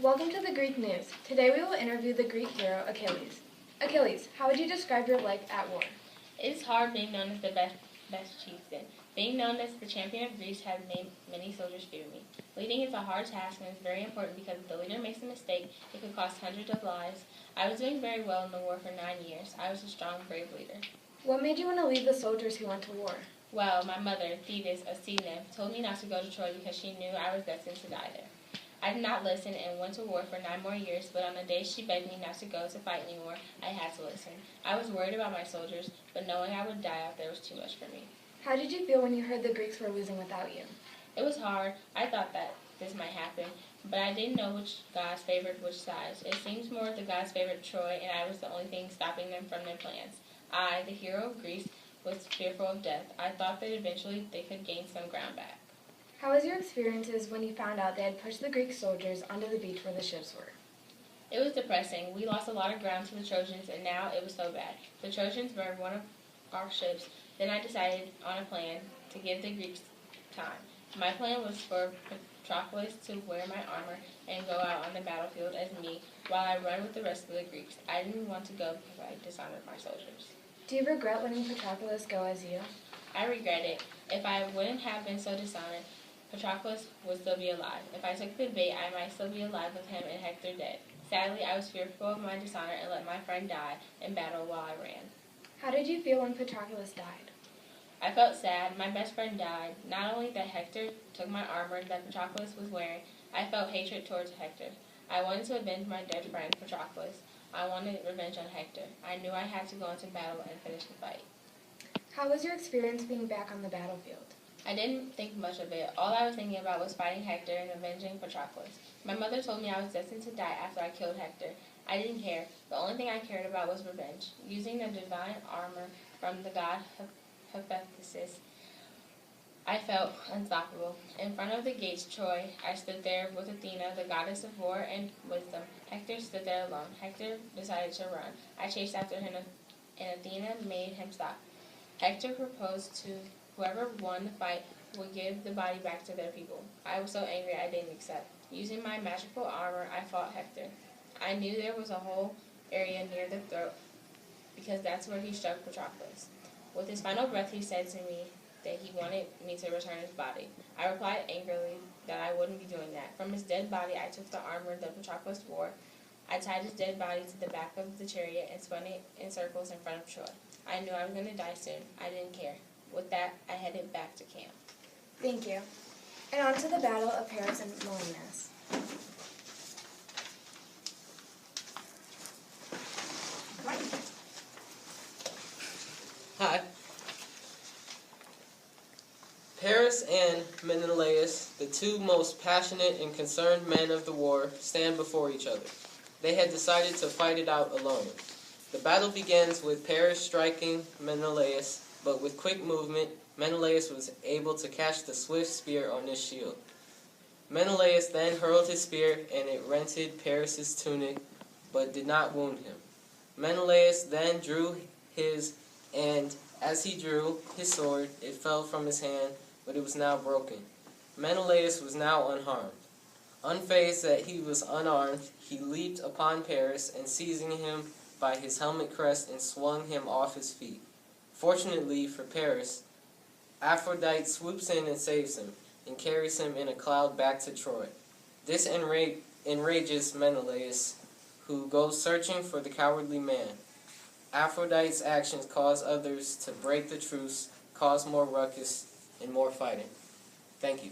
Welcome to the Greek News. Today we will interview the Greek hero Achilles. Achilles, how would you describe your life at war? It is hard being known as the best chieftain. Being known as the champion of Greece has made many soldiers fear me. Leading is a hard task and is very important because if the leader makes a mistake, it could cost hundreds of lives. I was doing very well in the war for 9 years. I was a strong, brave leader. What made you want to lead the soldiers who went to war? Well, my mother, Thetis, a sea nymph, told me not to go to Troy because she knew I was destined to die there. I did not listen and went to war for 9 more years, but on the day she begged me not to go to fight anymore, I had to listen. I was worried about my soldiers, but knowing I would die out there was too much for me. How did you feel when you heard the Greeks were losing without you? It was hard. I thought that this might happen, but I didn't know which gods favored which sides. It seems more the gods favored Troy, and I was the only thing stopping them from their plans. I, the hero of Greece, was fearful of death. I thought that eventually they could gain some ground back. How was your experiences when you found out they had pushed the Greek soldiers onto the beach where the ships were? It was depressing. We lost a lot of ground to the Trojans, and now it was so bad. The Trojans burned one of our ships. Then I decided on a plan to give the Greeks time. My plan was for Patroclus to wear my armor and go out on the battlefield as me while I run with the rest of the Greeks. I didn't want to go because I dishonored my soldiers. Do you regret letting Patroclus go as you? I regret it. If I wouldn't have been so dishonored, Patroclus would still be alive. If I took the bait, I might still be alive with him and Hector dead. Sadly, I was fearful of my dishonor and let my friend die in battle while I ran. How did you feel when Patroclus died? I felt sad. My best friend died. Not only that Hector took my armor that Patroclus was wearing, I felt hatred towards Hector. I wanted to avenge my dead friend, Patroclus. I wanted revenge on Hector. I knew I had to go into battle and finish the fight. How was your experience being back on the battlefield? I didn't think much of it. All I was thinking about was fighting Hector and avenging Patroclus. My mother told me I was destined to die after I killed Hector. I didn't care. The only thing I cared about was revenge. Using the divine armor from the god Hephaestus, I felt unstoppable. In front of the gates Troy, I stood there with Athena, the goddess of war and wisdom. Hector stood there alone. Hector decided to run. I chased after him, and Athena made him stop. Hector proposed to whoever won the fight would give the body back to their people. I was so angry I didn't accept. Using my magical armor, I fought Hector. I knew there was a whole area near the throat because that's where he struck Patroclus. With his final breath, he said to me that he wanted me to return his body. I replied angrily that I wouldn't be doing that. From his dead body, I took the armor that Patroclus wore. I tied his dead body to the back of the chariot and spun it in circles in front of Troy. I knew I was going to die soon. I didn't care. With that, I headed back to camp. Thank you. And on to the Battle of Paris and Miletus. Hi. Paris and Menelaus, the two most passionate and concerned men of the war, stand before each other. They had decided to fight it out alone. The battle begins with Paris striking Menelaus, but with quick movement, Menelaus was able to catch the swift spear on his shield. Menelaus then hurled his spear, and it rented Paris's tunic, but did not wound him. Menelaus then drew his, and as he drew his sword, it fell from his hand, but it was now broken. Menelaus was now unharmed. Unfazed that he was unarmed, he leaped upon Paris, and seizing him by his helmet crest, and swung him off his feet. Fortunately for Paris, Aphrodite swoops in and saves him, and carries him in a cloud back to Troy. This enrages Menelaus, who goes searching for the cowardly man. Aphrodite's actions cause others to break the truce, cause more ruckus, and more fighting. Thank you.